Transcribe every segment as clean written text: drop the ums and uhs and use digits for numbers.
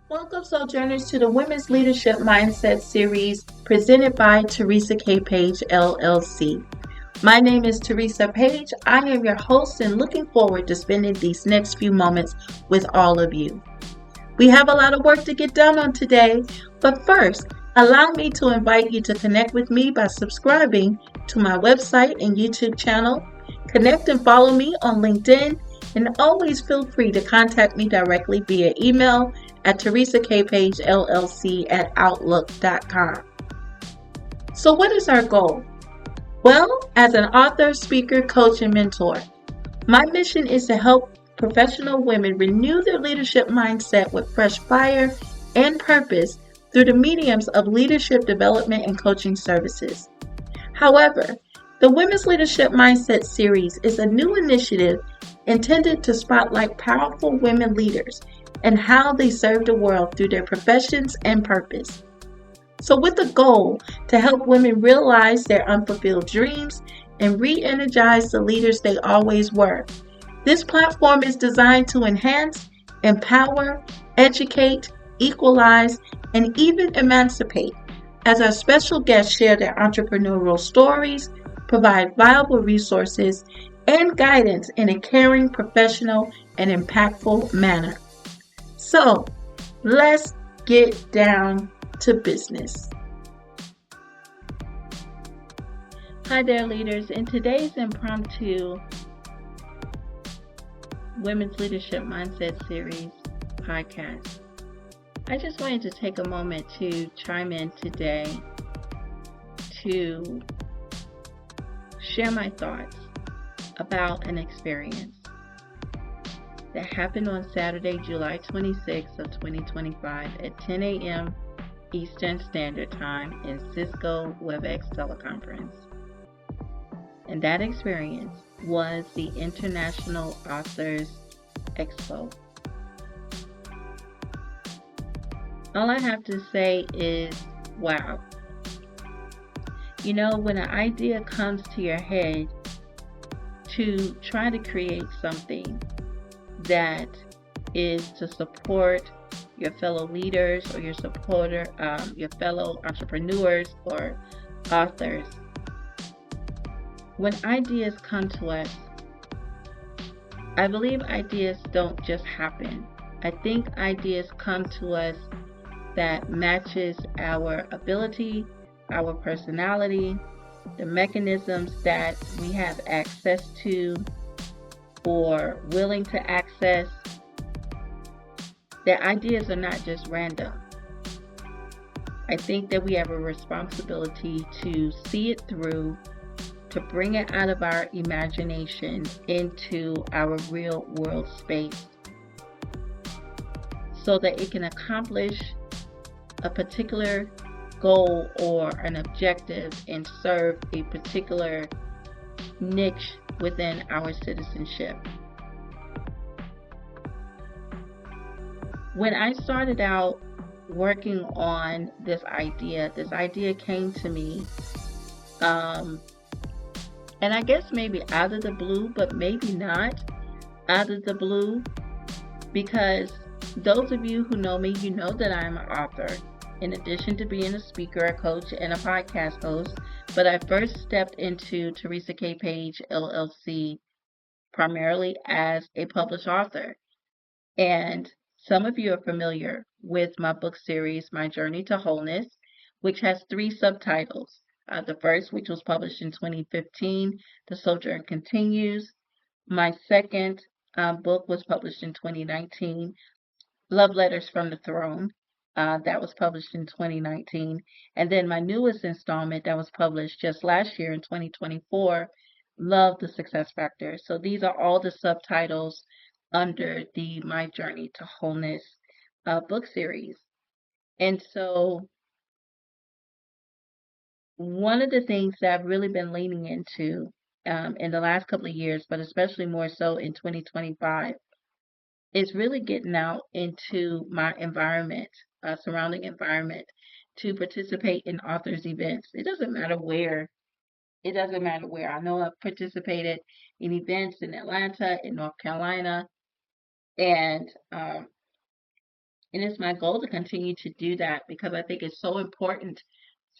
Welcome, Sojourners, to the Women's Leadership Mindset series presented by Teresa K. Page, LLC. My name is Teresa Page. I am your host and looking forward to spending these next few moments with all of you. We have a lot of work to get done on today, but first, allow me to invite you to connect with me by subscribing to my website and YouTube channel. Connect and follow me on LinkedIn, and always feel free to contact me directly via email at teresakpagellc@outlook.com. So what is our goal? Well, as an author, speaker, coach, and mentor, my mission is to help professional women renew their leadership mindset with fresh fire and purpose through the mediums of leadership development and coaching services. However, the Women's Leadership Mindset series is a new initiative intended to spotlight powerful women leaders and how they serve the world through their professions and purpose. So with the goal to help women realize their unfulfilled dreams and re-energize the leaders they always were. This platform is designed to enhance, empower, educate, equalize, and even emancipate, as our special guests share their entrepreneurial stories, provide valuable resources, and guidance in a caring, professional, and impactful manner. So, let's get down to business. Hi there, leaders. In today's impromptu Women's Leadership Mindset Series podcast, I just wanted to take a moment to chime in today to share my thoughts about an experience that happened on Saturday, July 26th of 2025 at 10 a.m. Eastern Standard Time in Cisco WebEx teleconference. And that experience was the International Authors Expo. All I have to say is, wow. You know, when an idea comes to your head to try to create something that is to support your fellow leaders or your fellow entrepreneurs or authors, when ideas come to us, I believe ideas don't just happen. I think ideas come to us that matches our ability, our personality, the mechanisms that we have access to or willing to access. That ideas are not just random. I think that we have a responsibility to see it through, to bring it out of our imagination into our real world space so that it can accomplish a particular goal or an objective and serve a particular niche within our citizenship. When I started out working on this idea came to me, and I guess maybe out of the blue, but maybe not out of the blue, because those of you who know me, you know that I'm an author, in addition to being a speaker, a coach, and a podcast host. But I first stepped into Teresa K. Page, LLC, primarily as a published author. And some of you are familiar with my book series, My Journey to Wholeness, which has 3 subtitles. The first, which was published in 2015, The Sojourn Continues. My second book was published in 2019, Love Letters from the Throne. That was published in 2019. And then my newest installment that was published just last year in 2024, Love the Success Factor. So these are all the subtitles under the My Journey to Wholeness book series. And so one of the things that I've really been leaning into in the last couple of years, but especially more so in 2025, is really getting out into my environment, surrounding environment, to participate in authors events. It doesn't matter where. It doesn't matter where. I know I've participated in events in Atlanta, in North Carolina, and And it's my goal to continue to do that because I think it's so important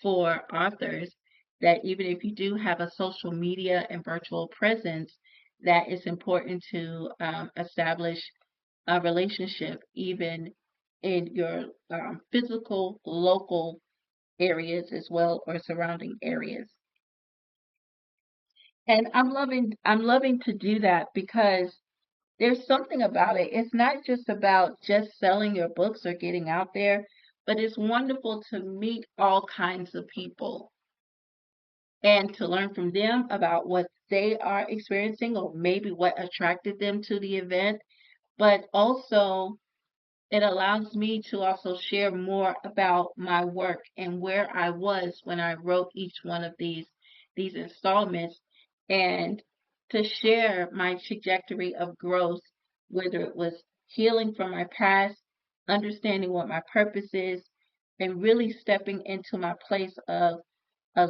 for authors that even if you do have a social media and virtual presence, that it's important to establish a relationship even in your physical local areas as well or surrounding areas. And I'm loving to do that because there's something about it. It's not just about just selling your books or getting out there, but it's wonderful to meet all kinds of people and to learn from them about what they are experiencing or maybe what attracted them to the event, but also it allows me to also share more about my work and where I was when I wrote each one of these installments and to share my trajectory of growth, whether it was healing from my past, understanding what my purpose is, and really stepping into my place of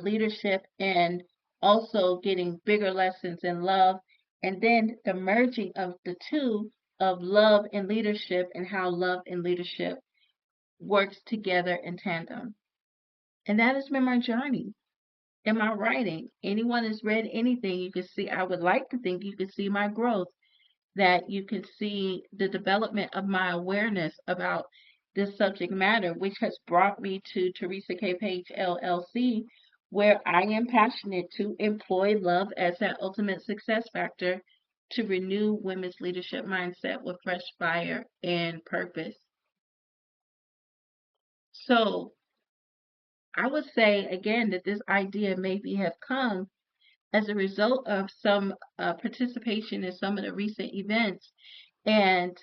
leadership and also getting bigger lessons in love, and then the merging of the two of love and leadership and how love and leadership works together in tandem. And that has been my journey in my writing. Anyone has read anything, you can see, I would like to think you can see my growth, that you can see the development of my awareness about this subject matter, which has brought me to Teresa K. Page LLC, where I am passionate to employ love as that ultimate success factor to renew women's leadership mindset with fresh fire and purpose. So I would say again that this idea maybe have come as a result of some participation in some of the recent events and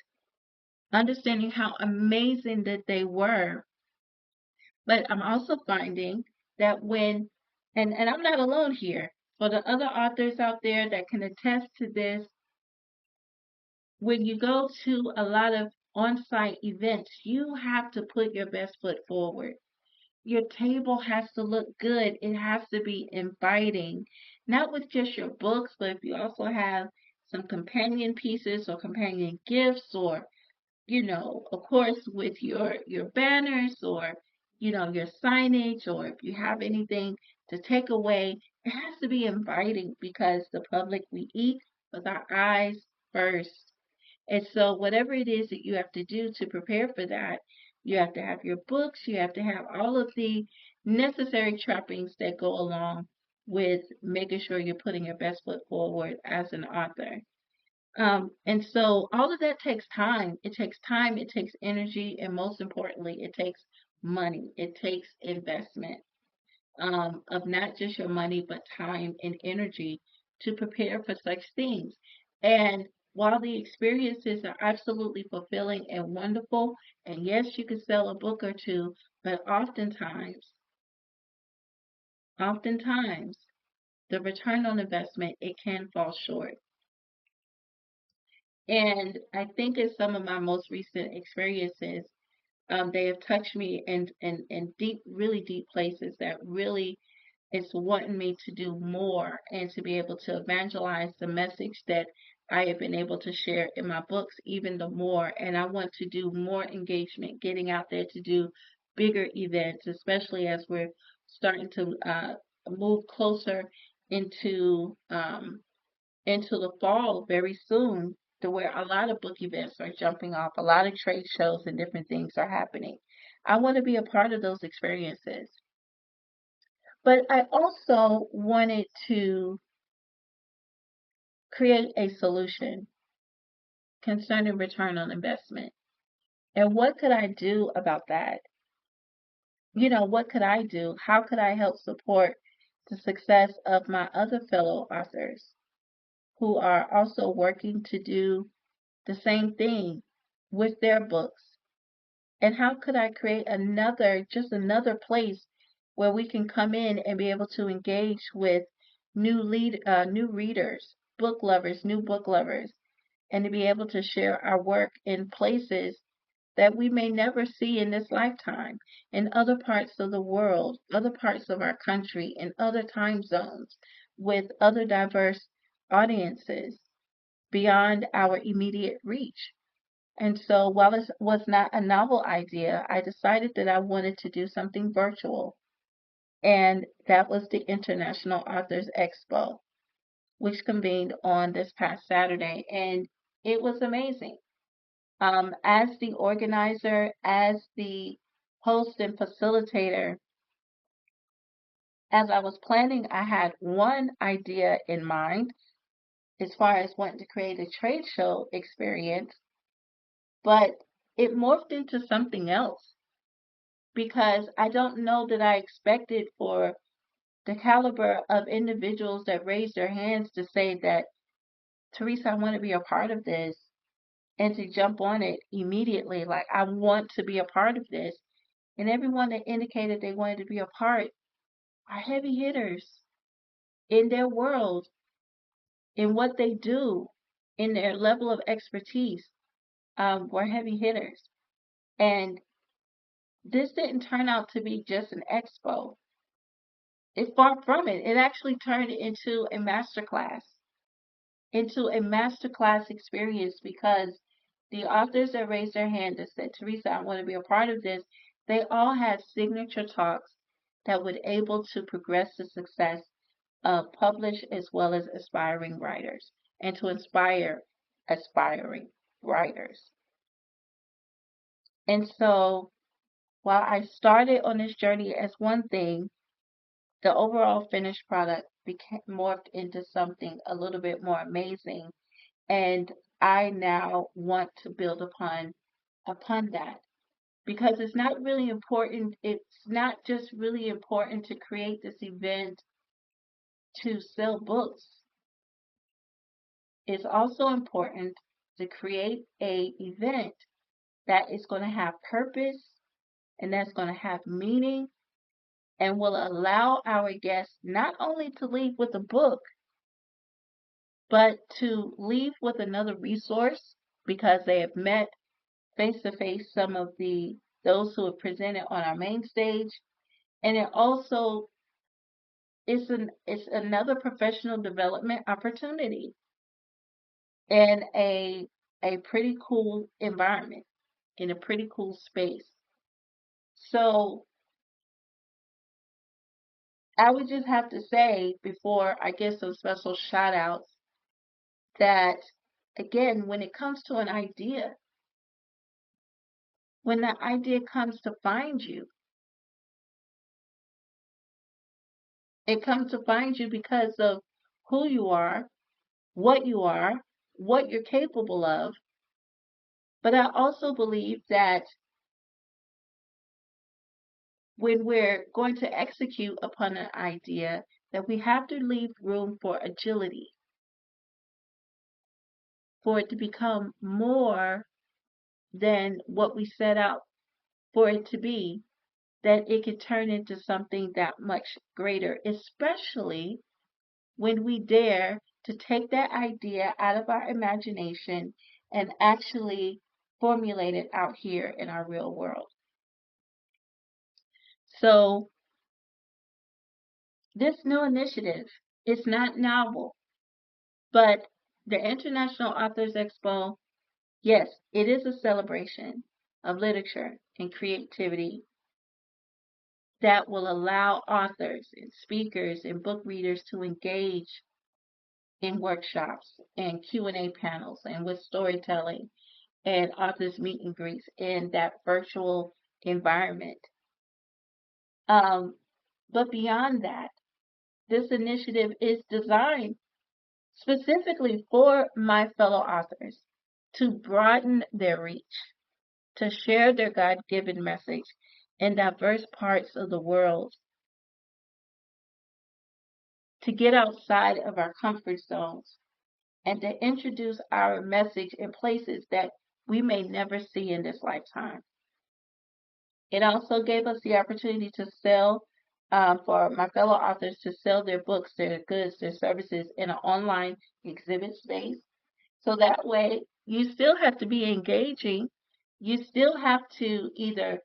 understanding how amazing that they were. But I'm also finding that and I'm not alone here, for the other authors out there that can attest to this, when you go to a lot of on-site events, you have to put your best foot forward. Your table has to look good. It has to be inviting, not with just your books, but if you also have some companion pieces or companion gifts or of course, with your banners or your signage, or if you have anything to take away, it has to be inviting because the public, we eat with our eyes first. And so whatever it is that you have to do to prepare for that, you have to have your books, you have to have all of the necessary trappings that go along with making sure you're putting your best foot forward as an author. And so all of that takes time. It takes time, it takes energy, and most importantly, it takes money. It takes investment of not just your money, but time and energy to prepare for such things. And while the experiences are absolutely fulfilling and wonderful, and yes, you can sell a book or two, but oftentimes, the return on investment, it can fall short. And I think in some of my most recent experiences, they have touched me in deep, really deep places that really is wanting me to do more and to be able to evangelize the message that I have been able to share in my books even the more. And I want to do more engagement, getting out there to do bigger events, especially as we're starting to move closer into into the fall very soon, to where a lot of book events are jumping off, a lot of trade shows and different things are happening. I want to be a part of those experiences. But I also wanted to create a solution concerning return on investment. And what could I do about that? What could I do? How could I help support the success of my other fellow authors who are also working to do the same thing with their books? And how could I create just another place where we can come in and be able to engage with new readers, book lovers, new book lovers, and to be able to share our work in places that we may never see in this lifetime, in other parts of the world, other parts of our country, in other time zones, with other diverse audiences beyond our immediate reach. And so while it was not a novel idea, I decided that I wanted to do something virtual. And that was the International Authors Expo, which convened on this past Saturday. And it was amazing. As the organizer, as the host and facilitator, as I was planning, I had one idea in mind as far as wanting to create a trade show experience, but it morphed into something else because I don't know that I expected for the caliber of individuals that raised their hands to say that, Teresa, I want to be a part of this, and to jump on it immediately, like, I want to be a part of this. And everyone that indicated they wanted to be a part are heavy hitters in their world, in what they do, in their level of expertise, were heavy hitters. And this didn't turn out to be just an expo. It's far from it. It actually turned into a master class experience because the authors that raised their hand and said, Teresa, I want to be a part of this, they all had signature talks that would able to progress the success of published as well as aspiring writers and to inspire aspiring writers. And so while I started on this journey as one thing, the overall finished product became morphed into something a little bit more amazing. And I now want to build upon that because it's not just really important to create this event to sell books. It's also important to create a event that is going to have purpose and that's going to have meaning and will allow our guests not only to leave with a book, but to leave with another resource because they have met face to face some of those who have presented on our main stage. And it also it's another professional development opportunity in a pretty cool environment, in a pretty cool space. So I would just have to say before I give some special shout outs that again, when it comes to an idea, when that idea comes to find you, it comes to find you because of who you are, what you're capable of. But I also believe that when we're going to execute upon an idea, that we have to leave room for agility, for it to become more than what we set out for it to be, that it could turn into something that much greater, especially when we dare to take that idea out of our imagination and actually formulate it out here in our real world. So this new initiative is not novel, but the International Authors Expo, yes, it is a celebration of literature and creativity that will allow authors and speakers and book readers to engage in workshops and Q&A panels and with storytelling and authors meet and greets in that virtual environment. Um, but beyond that, this initiative is designed specifically for my fellow authors to broaden their reach, to share their God given message in diverse parts of the world, to get outside of our comfort zones, and to introduce our message in places that we may never see in this lifetime. It also gave us the opportunity to sell, for my fellow authors to sell their books, their goods, their services in an online exhibit space. So that way, you still have to be engaging. You still have to either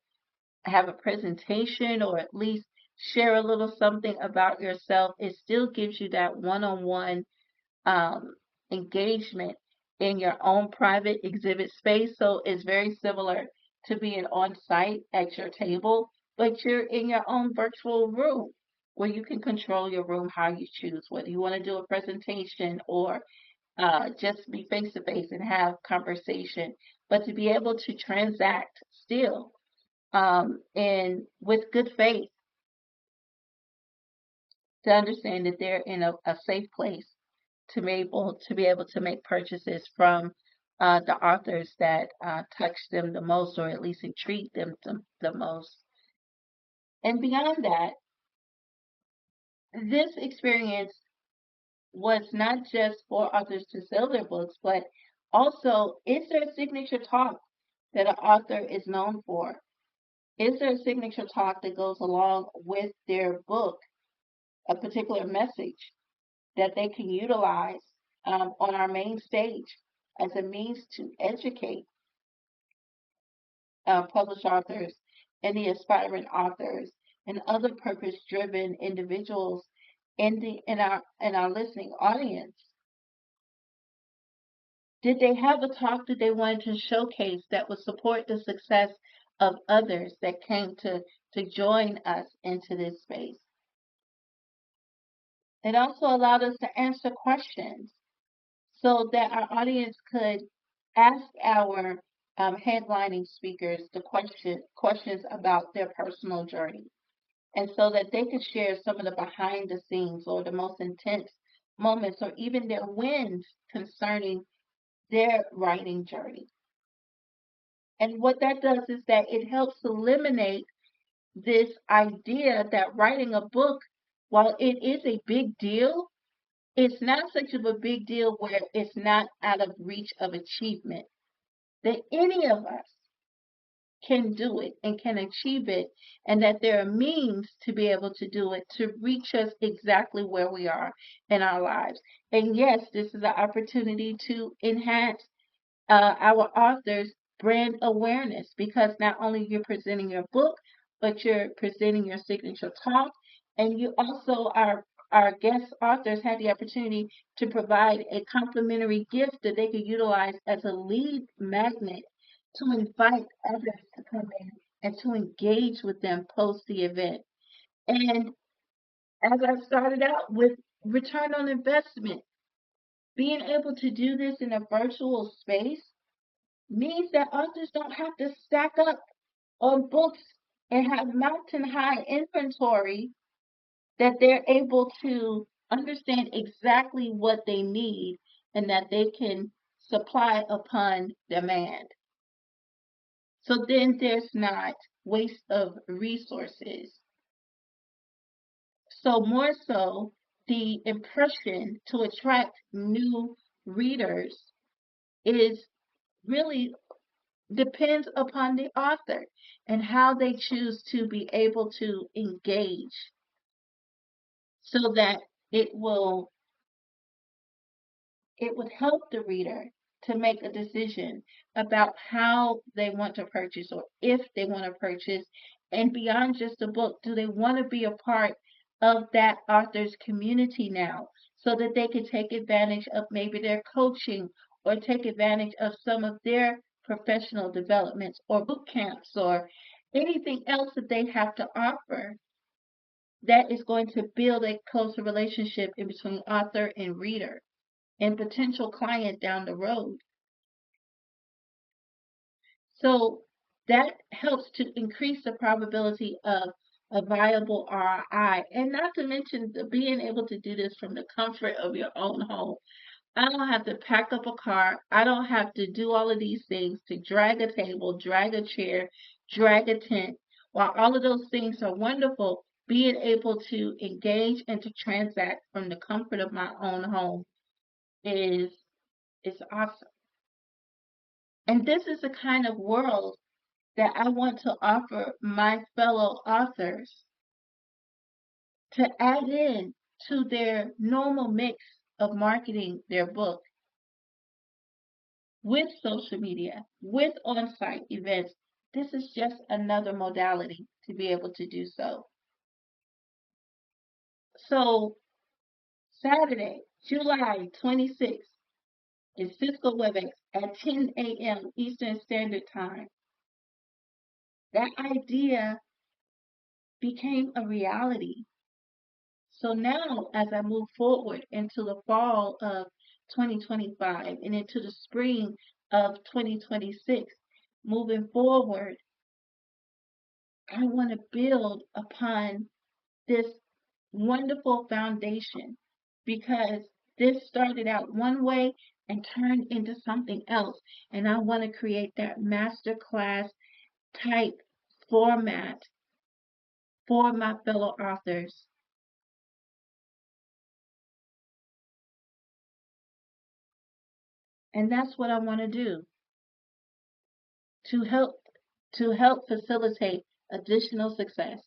have a presentation or at least share a little something about yourself. It still gives you that one-on-one engagement in your own private exhibit space. So it's very similar to being on site at your table, but you're in your own virtual room where you can control your room how you choose, whether you want to do a presentation or just be face to face and have conversation, but to be able to transact still and with good faith to understand that they're in a safe place to be able to make purchases from the authors that touch them the most, or at least intrigue them the most. And beyond that, this experience was not just for authors to sell their books, but also is there a signature talk that an author is known for? Is there a signature talk that goes along with their book, a particular message that they can utilize on our main stage as a means to educate published authors and the aspiring authors and other purpose-driven individuals in our listening audience? Did they have a talk that they wanted to showcase that would support the success of others that came to join us into this space? It also allowed us to answer questions so that our audience could ask our headlining speakers the questions about their personal journey, and so that they could share some of the behind the scenes or the most intense moments or even their wins concerning their writing journey. And what that does is that it helps eliminate this idea that writing a book, while it is a big deal, it's not such of a big deal where it's not out of reach of achievement. That any of us can do it and can achieve it, and that there are means to be able to do it to reach us exactly where we are in our lives. And yes, this is an opportunity to enhance our authors' brand awareness, because not only you're presenting your book, but you're presenting your signature talk, and you also our guest authors had the opportunity to provide a complimentary gift that they could utilize as a lead magnet to invite others to come in and to engage with them post the event. And as I started out with return on investment, being able to do this in a virtual space means that authors don't have to stack up on books and have mountain high inventory, that they're able to understand exactly what they need and that they can supply upon demand. So then there's not waste of resources. So more so, the impression to attract new readers is really depends upon the author and how they choose to be able to engage so that it will it would help the reader to make a decision about how they want to purchase or if they want to purchase, and beyond just a book, do they want to be a part of that author's community now so that they can take advantage of maybe their coaching or take advantage of some of their professional developments or boot camps or anything else that they have to offer that is going to build a closer relationship in between author and reader and potential client down the road. So that helps to increase the probability of a viable ROI, and not to mention being able to do this from the comfort of your own home. I don't have to pack up a car. I don't have to do all of these things to drag a table, drag a chair, drag a tent. While all of those things are wonderful, being able to engage and to transact from the comfort of my own home is is awesome. And this is the kind of world that I want to offer my fellow authors to add in to their normal mix of marketing their book with social media, with on site events. This is just another modality to be able to do so. So, Saturday, July 26th, in Cisco WebEx at 10 a.m. Eastern Standard Time. That idea became a reality. So now, as I move forward into the fall of 2025 and into the spring of 2026, moving forward, I want to build upon this wonderful foundation because this started out one way and turned into something else. And I want to create that master class type format for my fellow authors. And that's what I want to do to help facilitate additional success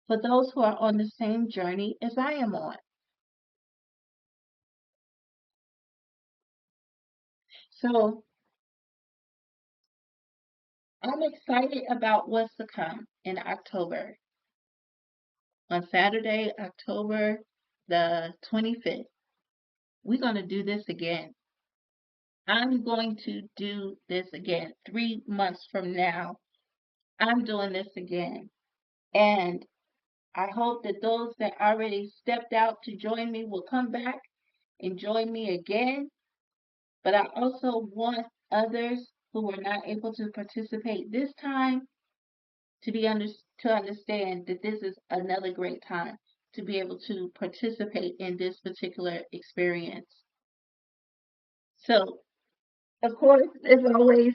for those who are on the same journey as I am on. So I'm excited about what's to come in October. On Saturday, October the 25th, we're going to do this again. I'm going to do this again. 3 months from now, I'm doing this again. And I hope that those that already stepped out to join me will come back and join me again. But I also want others who were not able to participate this time to to understand that this is another great time to be able to participate in this particular experience. So, of course, there's always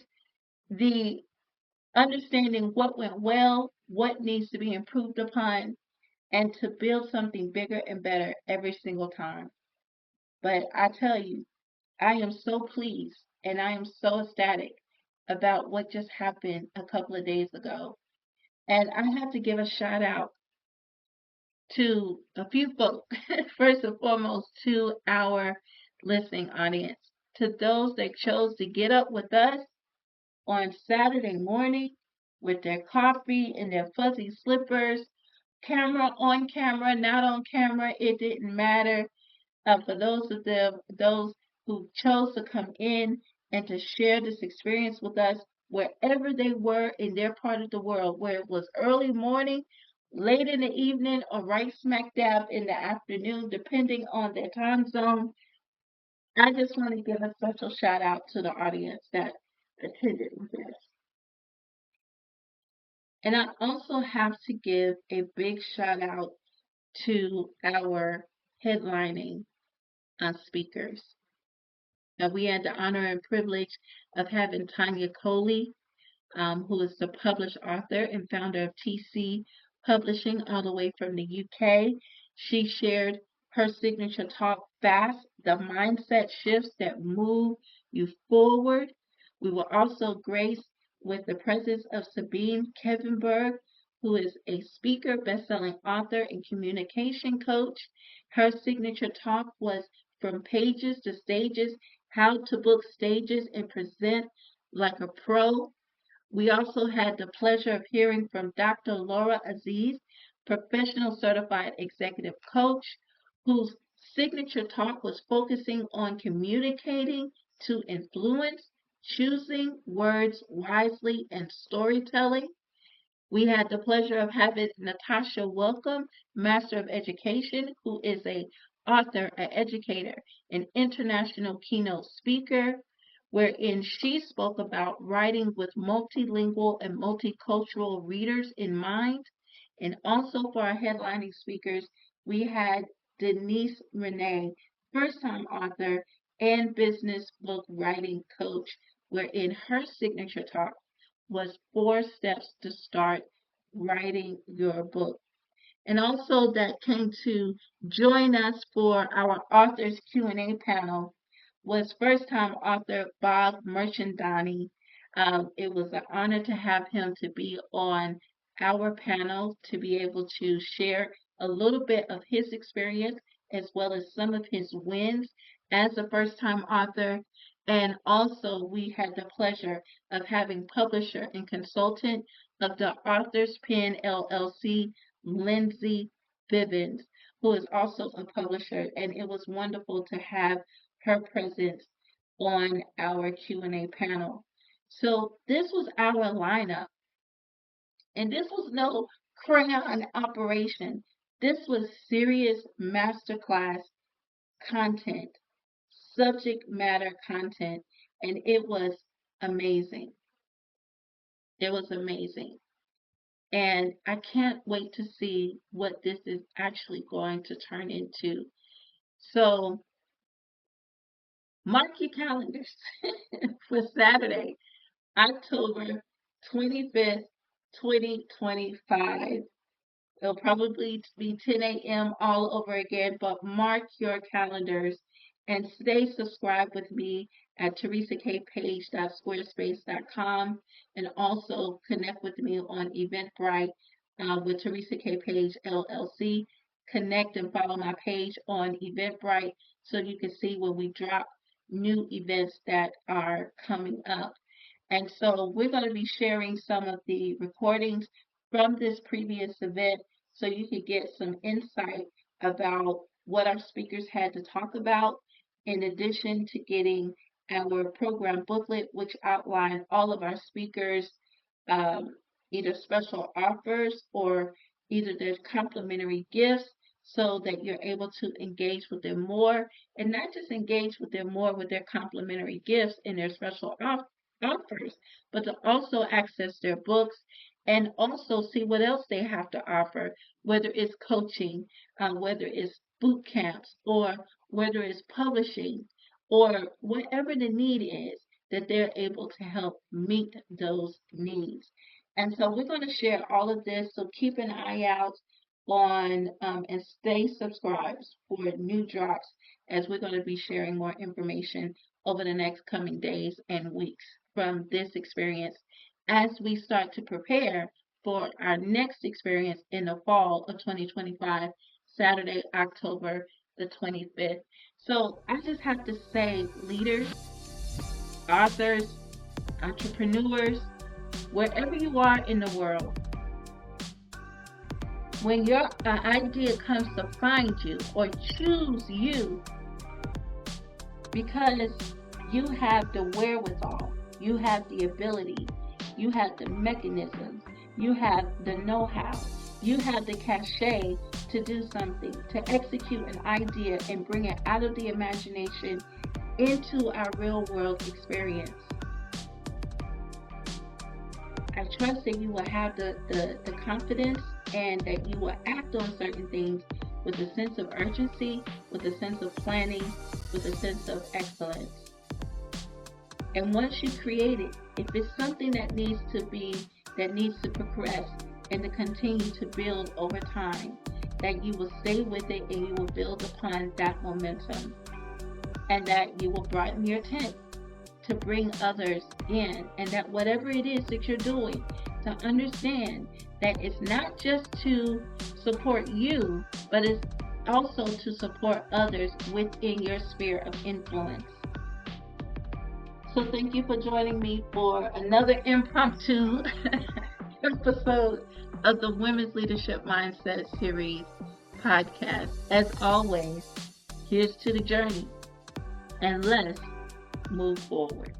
the understanding what went well, what needs to be improved upon, and to build something bigger and better every single time. But I tell you, I am so pleased and I am so ecstatic about what just happened a couple of days ago. And I have to give a shout out to a few folks. First and foremost, to our listening audience, to those that chose to get up with us on Saturday morning with their coffee and their fuzzy slippers, camera on camera, not on camera, it didn't matter. For those who chose to come in and to share this experience with us wherever they were in their part of the world, where it was early morning, late in the evening, or right smack dab in the afternoon, depending on their time zone. I just want to give a special shout out to the audience that attended with us. And I also have to give a big shout out to our headlining speakers. Now, we had the honor and privilege of having Tanya Coley, who is the published author and founder of TC Publishing, all the way from the UK. She shared her signature talk, Fast, the mindset shifts that move you forward. We were also graced with the presence of Sabine Kevinberg, who is a speaker, best-selling author, and communication coach. Her signature talk was From Pages to Stages, How to Book Stages and Present Like a Pro. We also had the pleasure of hearing from Dr. Laura Aziz, professional certified executive coach, whose signature talk was focusing on communicating to influence, choosing words wisely, and storytelling. We had the pleasure of having Natasha Welcome, Master of Education, who is a author, an educator, an international keynote speaker, wherein she spoke about writing with multilingual and multicultural readers in mind. And also for our headlining speakers, we had Denise Renee, first-time author and business book writing coach, wherein her signature talk was 4 steps to start writing your book. And also that came to join us for our authors Q&A panel was first-time author Bob Merchandani. It was an honor to have him to be on our panel to be able to share a little bit of his experience as well as some of his wins as a first-time author. And also we had the pleasure of having publisher and consultant of the Author's Pen LLC, Lindsay Bivens, who is also a publisher. And it was wonderful to have her presence on our Q&A panel. So this was our lineup, and this was no crayon operation. This was serious masterclass content, subject matter content, and it was amazing. It was amazing. And I can't wait to see what this is actually going to turn into. So mark your calendars for Saturday, October 25th, 2025. It'll probably be 10 a.m. all over again, but mark your calendars and stay subscribed with me at teresakpage.squarespace.com, and also connect with me on Eventbrite with Teresa K Page LLC. Connect and follow my page on Eventbrite so you can see when we drop new events that are coming up. And so we're going to be sharing some of the recordings from this previous event so you can get some insight about what our speakers had to talk about, in addition to getting our program booklet, which outlined all of our speakers, um, either special offers or either their complimentary gifts, so that you're able to engage with them more, and not just engage with them more with their complimentary gifts and their special offers, but to also access their books and also see what else they have to offer, whether it's coaching, whether it's boot camps, or whether it's publishing, or whatever the need is, that they're able to help meet those needs. And so we're going to share all of this, so keep an eye out on and stay subscribed for new drops, as we're going to be sharing more information over the next coming days and weeks from this experience as we start to prepare for our next experience in the fall of 2025, Saturday, October the 25th. So I just have to say, leaders, authors, entrepreneurs, wherever you are in the world, when your idea comes to find you or choose you, because you have the wherewithal, you have the ability, you have the mechanisms, you have the know-how, you have the cachet to do something, to execute an idea and bring it out of the imagination into our real world experience. I trust that you will have the confidence, and that you will act on certain things with a sense of urgency, with a sense of planning, with a sense of excellence. And once you create it, if it's something that needs to progress and to continue to build over time, that you will stay with it and you will build upon that momentum, and that you will broaden your tent to bring others in, and that whatever it is that you're doing, to understand that it's not just to support you, but it's also to support others within your sphere of influence. So thank you for joining me for another impromptu episode of the Women's Leadership Mindset Series podcast. As always, here's to the journey, and let's move forward.